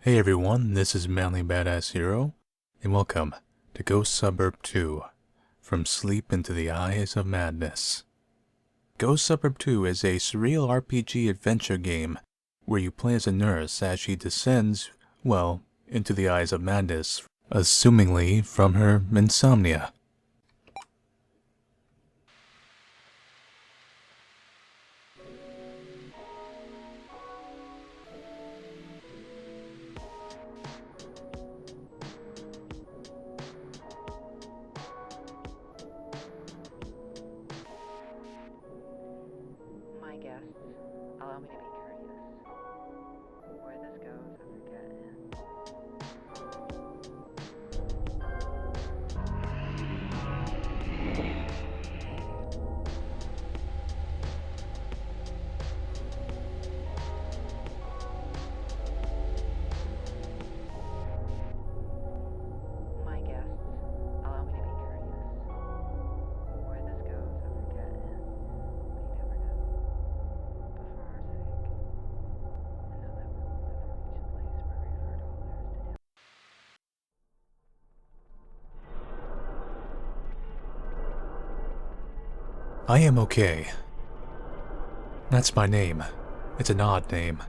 Hey everyone, this is Manly Badass Hero, and welcome to Ghost Suburb 2, From Sleep into the Eyes of Madness. Ghost Suburb 2 is a surreal RPG adventure game where you play as a nurse as she descends, well, into the eyes of madness, assumingly from her insomnia. My guests allow me to be courteous. Where this goes, I forget. My guests allow me to be courteous. Where this goes, I forget. But you never know. But for our sake, I know that we will never reach a place where we've heard all there is to tell. I am okay. That's my name. It's an odd name.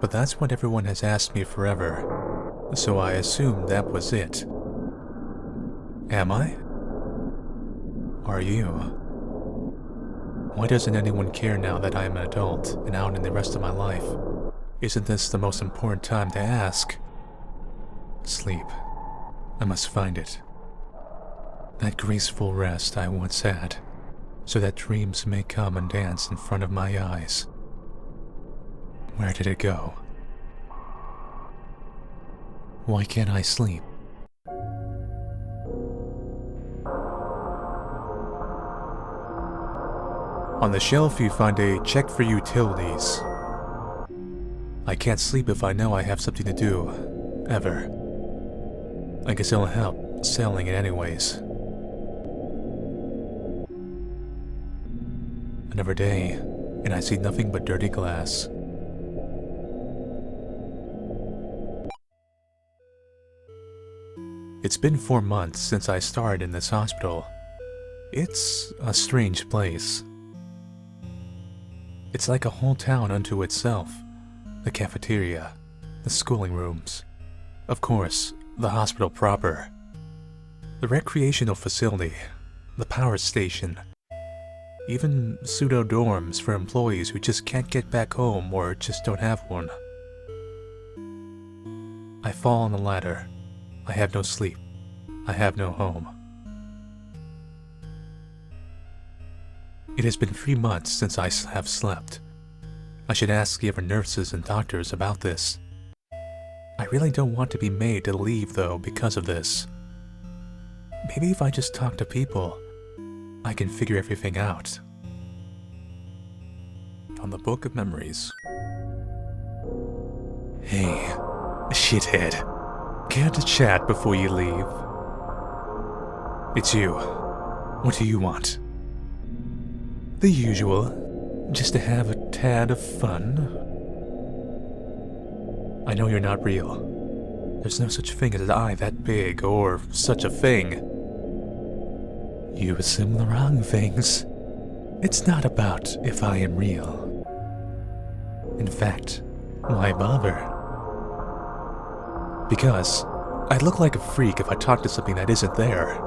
But that's what everyone has asked me forever, so I assumed that was it. Am I? Are you? Why doesn't anyone care now that I am an adult and out in the rest of my life? Isn't this the most important time to ask? Sleep. I must find it. That graceful rest I once had, so that dreams may come and dance in front of my eyes. Where did it go? Why can't I sleep? On the shelf you find a check for utilities. I can't sleep if I know I have something to do, ever. I guess it'll help selling it anyways. Another day, and I see nothing but dirty glass. It's been 4 months since I started in this hospital. It's a strange place. It's like a whole town unto itself. The cafeteria, the schooling rooms, of course, the hospital proper, the recreational facility, the power station, even pseudo-dorms for employees who just can't get back home or just don't have one. I fall on the ladder. I have no sleep. I have no home. It has been 3 months since I have slept. I should ask the other nurses and doctors about this. I really don't want to be made to leave though because of this. Maybe if I just talk to people, I can figure everything out. On the Book of Memories. Hey, shithead. Care to chat before you leave? It's you. What do you want? The usual. Just to have a tad of fun. I know you're not real. There's no such thing as an eye that big, or such a thing. You assume the wrong things. It's not about if I am real. In fact, why bother? Because I'd look like a freak if I talked to something that isn't there.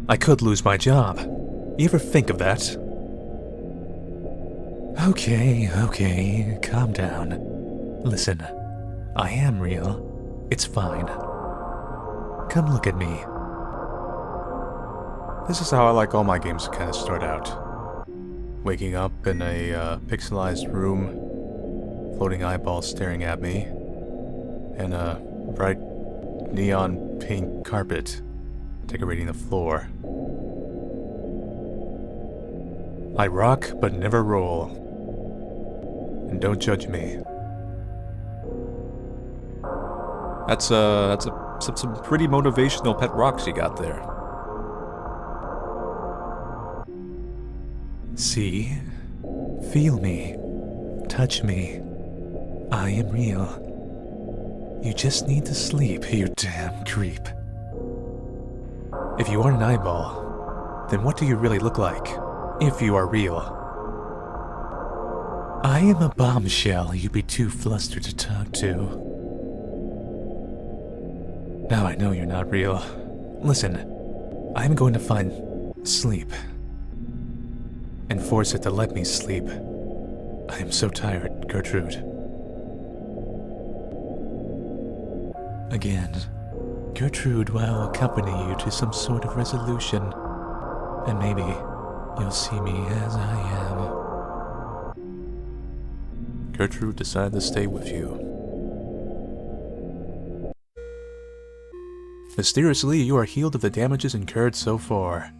I could lose my job. You ever think of that? Okay, calm down. Listen, I am real. It's fine. Come look at me. This is how I like all my games to kind of start out. Waking up in a pixelized room, floating eyeballs staring at me, and a bright neon pink carpet decorating the floor. I rock but never roll. And don't judge me. That's some pretty motivational pet rocks you got there. See? Feel me. Touch me. I am real. You just need to sleep, you damn creep. If you aren't an eyeball, then what do you really look like, if you are real? I am a bombshell you'd be too flustered to talk to. Now I know you're not real. Listen, I'm going to find sleep and force it to let me sleep. I am so tired, Gertrude. Again, Gertrude will accompany you to some sort of resolution, and maybe you'll see me as I am. Gertrude decided to stay with you. Mysteriously, you are healed of the damages incurred so far.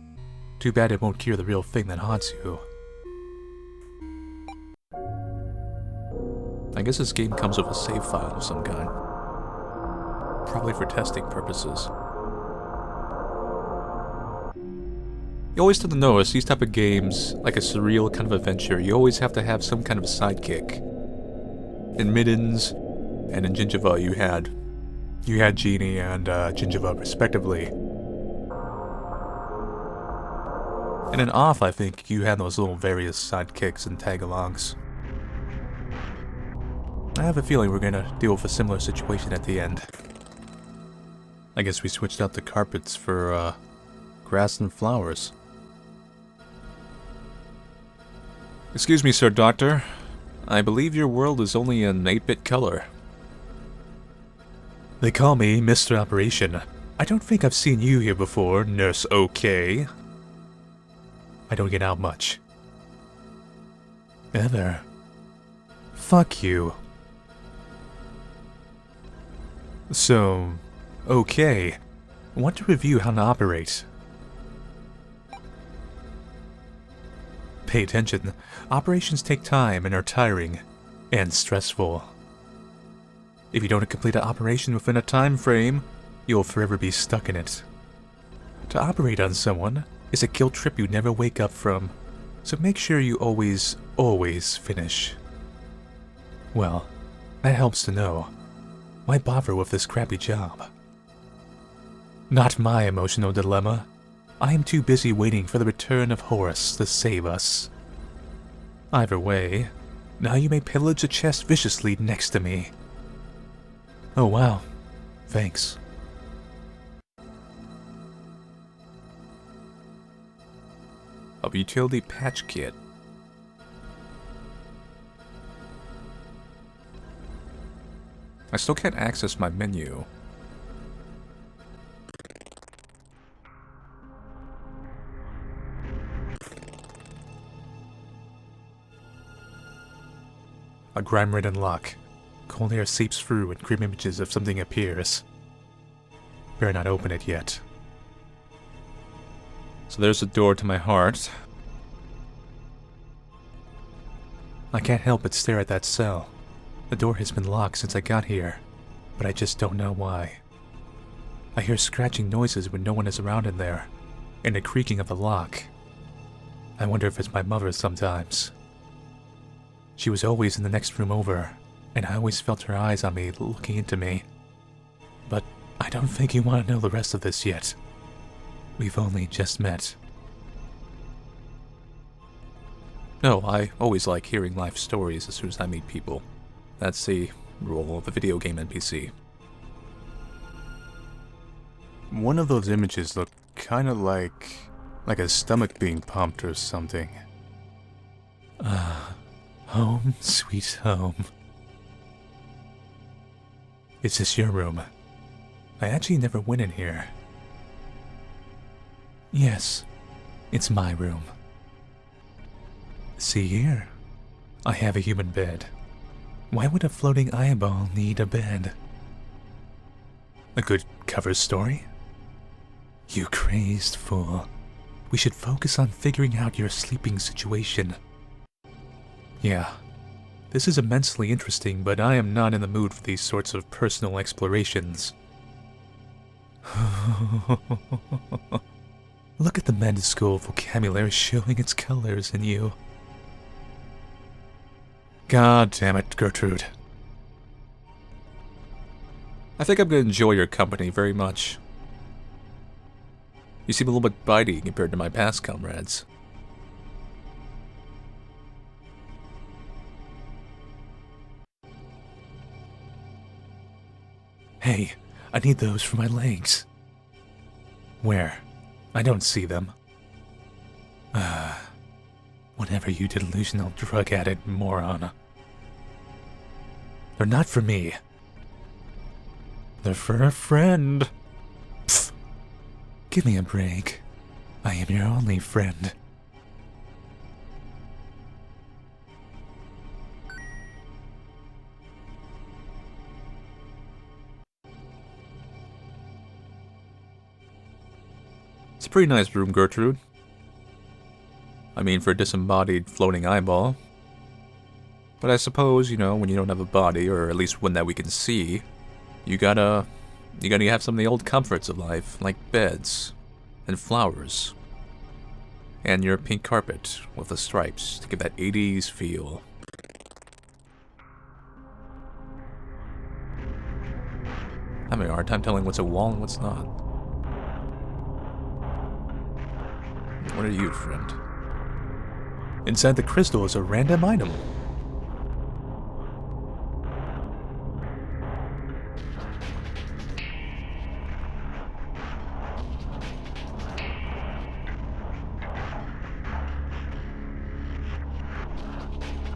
Too bad it won't cure the real thing that haunts you. I guess this game comes with a save file of some kind. Probably for testing purposes. You always tend to notice these type of games, like a surreal kind of adventure, you always have to have some kind of a sidekick. In Middens and in Gingiva you had Genie and Gingiva respectively. And in Off, I think you had those little various sidekicks and tag-alongs. I have a feeling we're gonna deal with a similar situation at the end. I guess we switched out the carpets for grass and flowers. Excuse me, Sir Doctor. I believe your world is only in 8-bit color. They call me Mr. Operation. I don't think I've seen you here before, Nurse OK. I don't get out much. Ever. Fuck you. So, okay. I want to review how to operate. Pay attention. Operations take time and are tiring and stressful. If you don't complete an operation within a time frame, you'll forever be stuck in it. To operate on someone is a guilt trip you never wake up from, so make sure you always finish. Well, that helps to know. Why bother with this crappy job? Not my emotional dilemma. I am too busy waiting for the return of Horus to save us. Either way, now you may pillage a chest viciously next to me. Oh wow, thanks. A utility patch kit. I still can't access my menu. A grime-ridden lock. Cold air seeps through and grim images of something appears. Better not open it yet. So there's the door to my heart. I can't help but stare at that cell. The door has been locked since I got here, but I just don't know why. I hear scratching noises when no one is around in there, and the creaking of the lock. I wonder if it's my mother sometimes. She was always in the next room over, and I always felt her eyes on me, looking into me. But I don't think you want to know the rest of this yet. We've only just met. No, I always like hearing life stories as soon as I meet people. That's the role of a video game NPC. One of those images looked kind of like a stomach being pumped or something. Home, sweet home. Is this your room? I actually never went in here. Yes, it's my room. See here, I have a human bed. Why would a floating eyeball need a bed? A good cover story? You crazed fool. We should focus on figuring out your sleeping situation. Yeah, this is immensely interesting, but I am not in the mood for these sorts of personal explorations. Look at the med school vocabulary showing its colors in you. God damn it, Gertrude. I think I'm gonna enjoy your company very much. You seem a little bit bitey compared to my past comrades. Hey, I need those for my legs. Where? I don't see them. Whatever, you delusional drug addict moron. They're not for me. They're for a friend. Pfft. Give me a break. I am your only friend. It's a pretty nice room, Gertrude. I mean, for a disembodied floating eyeball. But I suppose, you know, when you don't have a body, or at least one that we can see, you gotta have some of the old comforts of life, like beds, and flowers, and your pink carpet with the stripes to give that 80s feel. I'm having a hard time telling what's a wall and what's not. What are you, friend? Inside the crystal is a random item.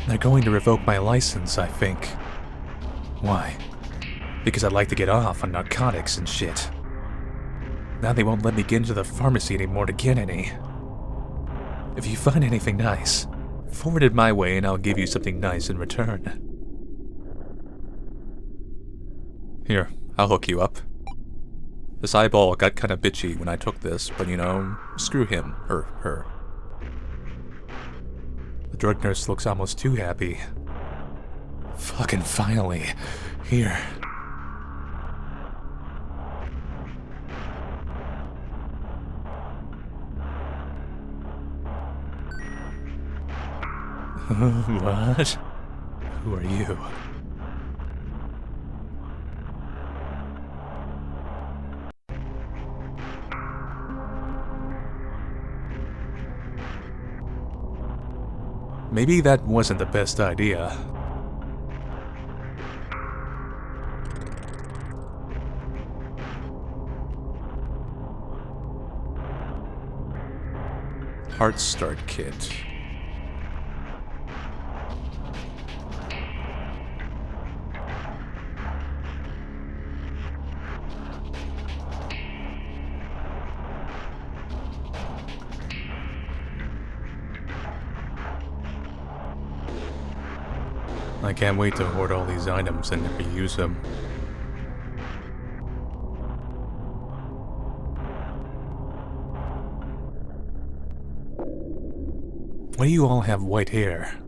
They're going to revoke my license, I think. Why? Because I'd like to get off on narcotics and shit. Now they won't let me get into the pharmacy anymore to get any. If you find anything nice, forward it my way and I'll give you something nice in return. Here, I'll hook you up. This eyeball got kinda bitchy when I took this, but you know, screw him, or her. The drug nurse looks almost too happy. Fucking finally. Here. What? Who are you? Maybe that wasn't the best idea. Heart Start Kit. I can't wait to hoard all these items and never use them. Why do you all have white hair?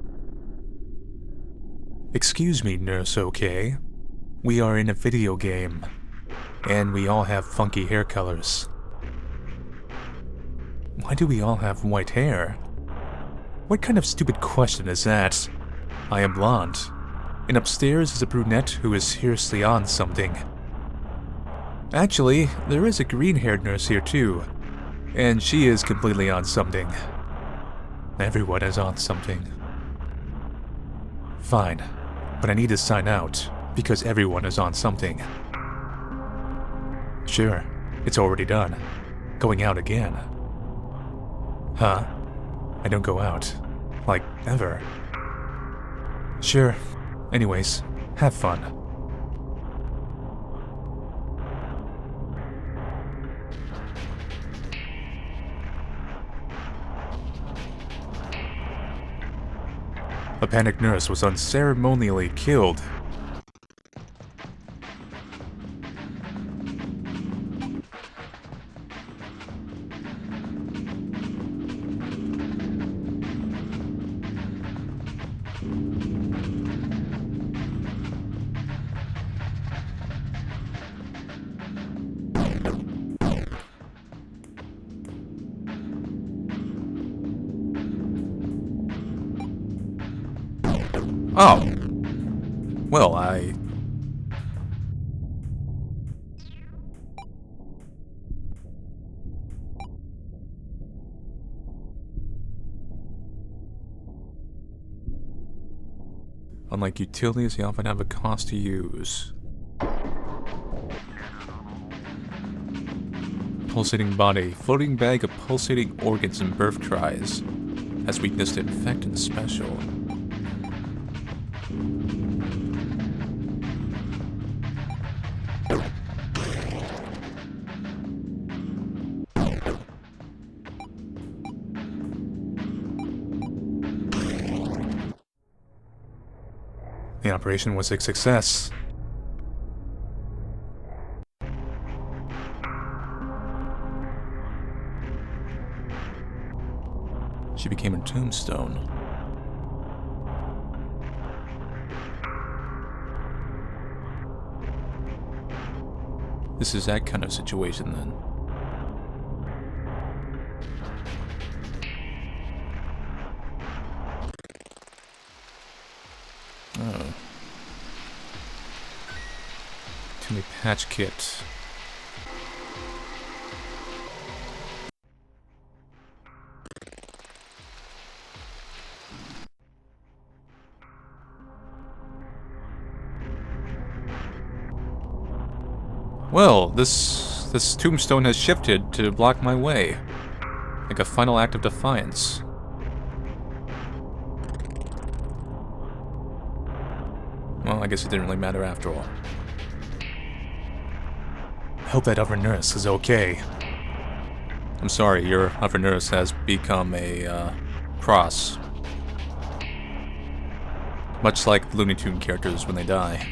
Excuse me, nurse, okay? We are in a video game, and we all have funky hair colors. Why do we all have white hair? What kind of stupid question is that? I am blonde, and upstairs is a brunette who is seriously on something. Actually, there is a green-haired nurse here too, and she is completely on something. Everyone is on something. Fine, but I need to sign out, because everyone is on something. Sure, it's already done. Going out again. Huh? I don't go out. Like, ever. Sure. Anyways, have fun. A panicked nurse was unceremonially killed. Oh. Well, Unlike utilities, they often have a cost to use. Pulsating body, floating bag of pulsating organs and birth cries. Has weakness to infect and special. The operation was a success. She became a tombstone. This is that kind of situation then. Oh. Too many patch kit. Well, this tombstone has shifted to block my way. Like a final act of defiance. Well, I guess it didn't really matter after all. I hope that other nurse is okay. I'm sorry, your other nurse has become a, cross. Much like Looney Tune characters when they die.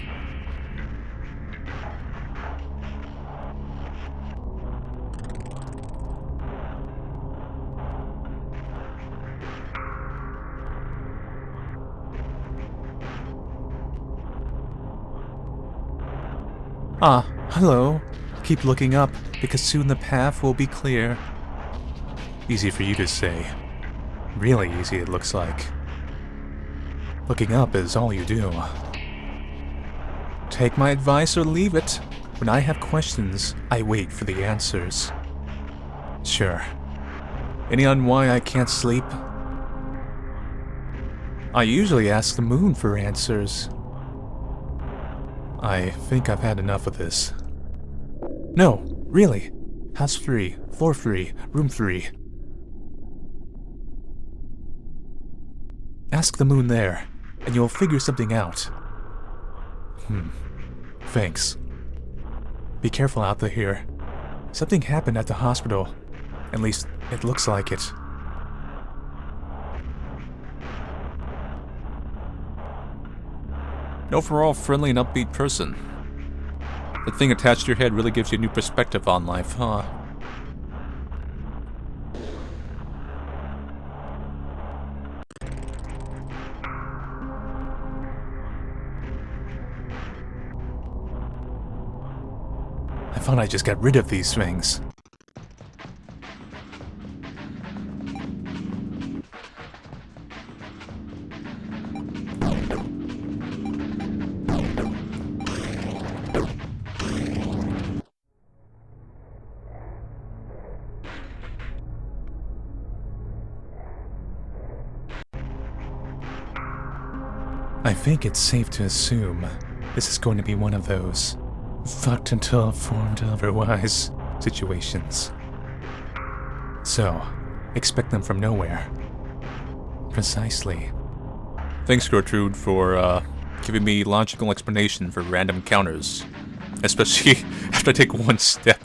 Ah, hello. Keep looking up, because soon the path will be clear. Easy for you to say. Really easy, it looks like. Looking up is all you do. Take my advice or leave it. When I have questions, I wait for the answers. Sure. Any on why I can't sleep? I usually ask the moon for answers. I think I've had enough of this. No, really. House 3, floor 3, room 3. Ask the moon there, and you'll figure something out. Thanks. Be careful out there. Something happened at the hospital. At least, it looks like it. An overall friendly and upbeat person. The thing attached to your head really gives you a new perspective on life, huh? I thought I just got rid of these things. I think it's safe to assume this is going to be one of those fucked until informed otherwise situations. So, expect them from nowhere. Precisely. Thanks, Gertrude, for giving me logical explanation for random encounters. Especially after I take one step.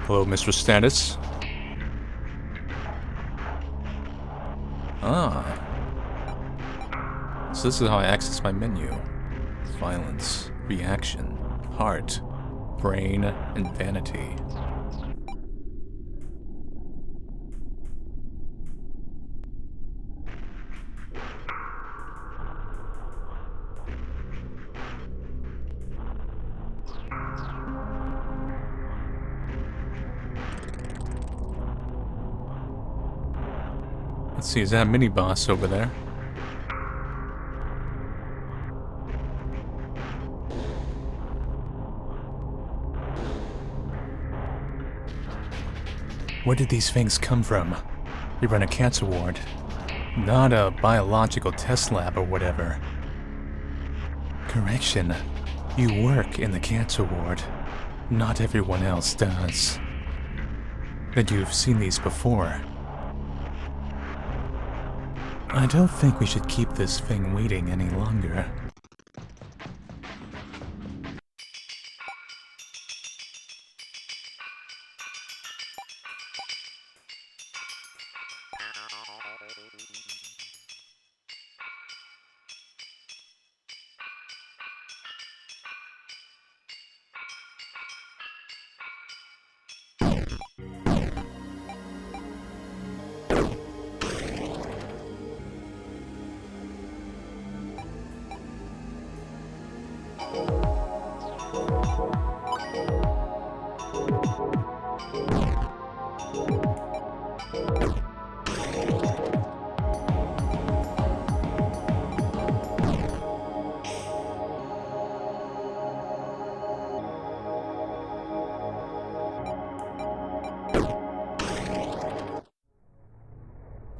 Hello, Mr. Status. Ah. So this is how I access my menu. Violence, reaction, heart, brain, and vanity. Let's see, is that a mini boss over there? Where did these things come from? You run a cancer ward, not a biological test lab or whatever. Correction, you work in the cancer ward. Not everyone else does. Then you've seen these before. I don't think we should keep this thing waiting any longer.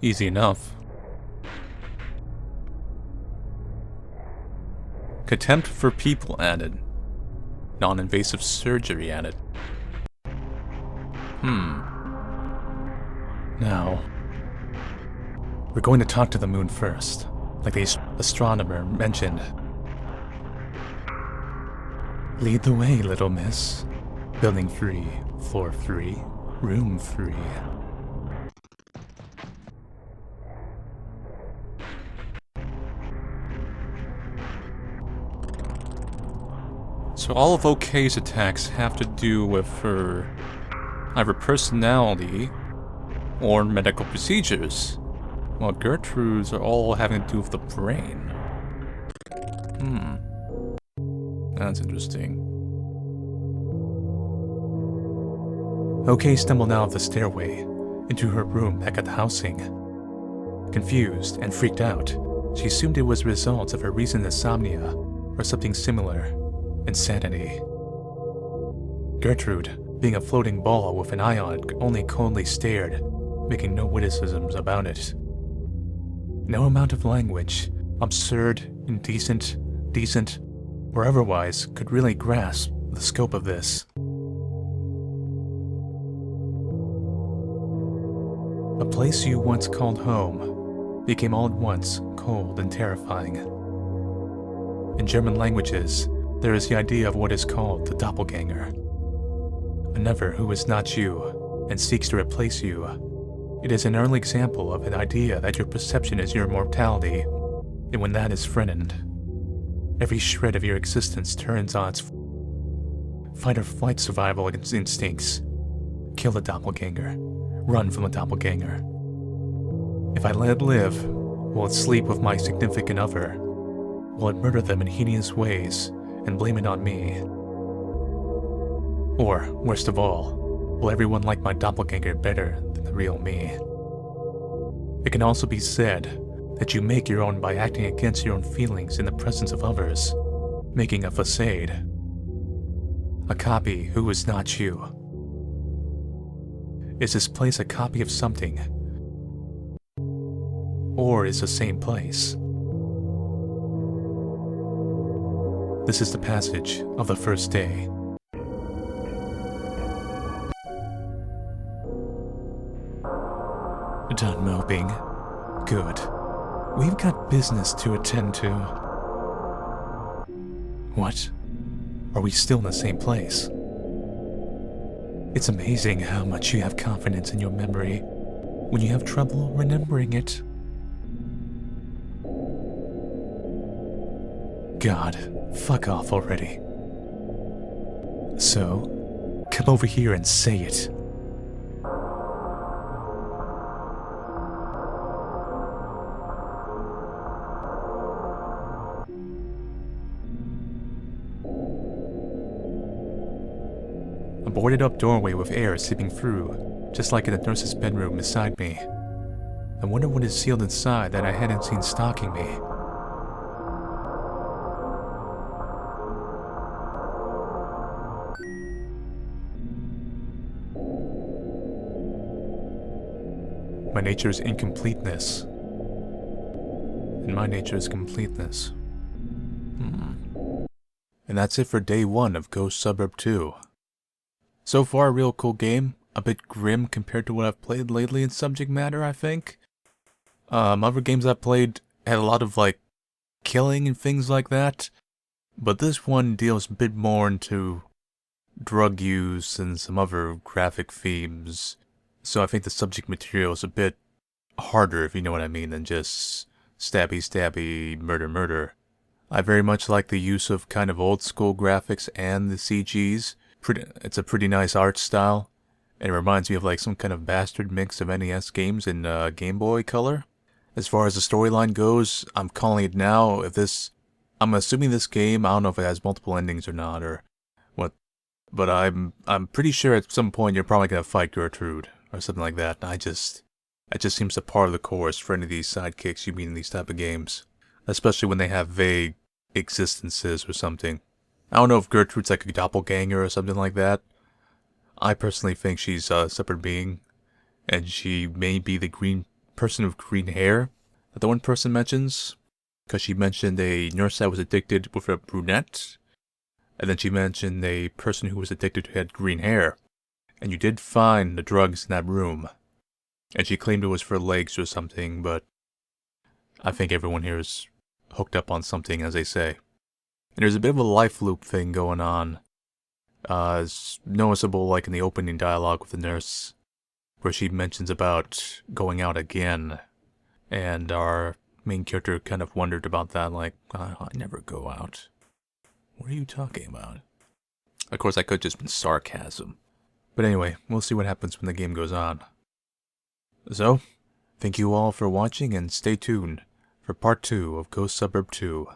Easy enough. Contempt for people added. Non-invasive surgery added. Now, we're going to talk to the moon first, like the astronomer mentioned. Lead the way, little miss. Building 3, floor 3, room 3. So all of OK's attacks have to do with her either personality or medical procedures, while Gertrude's are all having to do with the brain. That's interesting. OK stumbled out of the stairway into her room back at the housing. Confused and freaked out, she assumed it was a result of her recent insomnia or something similar. Insanity. Gertrude, being a floating ball with an eye on it, only coldly stared, making no witticisms about it. No amount of language, absurd, indecent, decent, or otherwise, could really grasp the scope of this. A place you once called home became all at once cold and terrifying. In German languages, there is the idea of what is called the doppelganger. Another who is not you and seeks to replace you. It is an early example of an idea that your perception is your mortality, and when that is threatened, every shred of your existence turns on its fight or flight survival instincts. Kill the doppelganger. Run from the doppelganger. If I let it live, will it sleep with my significant other? Will it murder them in hideous ways and blame it on me? Or, worst of all, will everyone like my doppelganger better than the real me? It can also be said that you make your own by acting against your own feelings in the presence of others, making a facade. A copy who is not you. Is this place a copy of something? Or is the same place? This is the passage of the first day. Done moping. Good. We've got business to attend to. What? Are we still in the same place? It's amazing how much you have confidence in your memory when you have trouble remembering it. God, fuck off already. So, come over here and say it. A boarded up doorway with air seeping through, just like in the nurse's bedroom beside me. I wonder what is sealed inside that I hadn't seen stalking me. My nature is incompleteness. And my nature is completeness. And that's it for day 1 of Ghost Suburb 2. So far, a real cool game. A bit grim compared to what I've played lately in subject matter, I think. Other games I've played had a lot of, like, killing and things like that. But this one deals a bit more into drug use and some other graphic themes. So I think the subject material is a bit harder, if you know what I mean, than just stabby, murder. I very much like the use of kind of old school graphics and the CGs. It's a pretty nice art style. And it reminds me of like some kind of bastard mix of NES games in Game Boy Color. As far as the storyline goes, I'm calling it now. I'm assuming this game, I don't know if it has multiple endings or not, or what, but I'm pretty sure at some point you're probably gonna fight Gertrude or something like that. That just seems a part of the course for any of these sidekicks you meet in these type of games, especially when they have vague existences or something. I don't know if Gertrude's like a doppelganger or something like that. I personally think she's a separate being, and she may be the green person with green hair that the one person mentions, because she mentioned a nurse that was addicted with a brunette, and then she mentioned a person who was addicted who had green hair, and you did find the drugs in that room, and she claimed it was for legs or something, but I think everyone here is hooked up on something, as they say. And there's a bit of a life loop thing going on. It's noticeable like in the opening dialogue with the nurse, where she mentions about going out again, and our main character kind of wondered about that, like, I never go out. What are you talking about? Of course, that could just been sarcasm. But anyway, we'll see what happens when the game goes on. So, thank you all for watching, and stay tuned for part 2 of Ghost Suburb 2.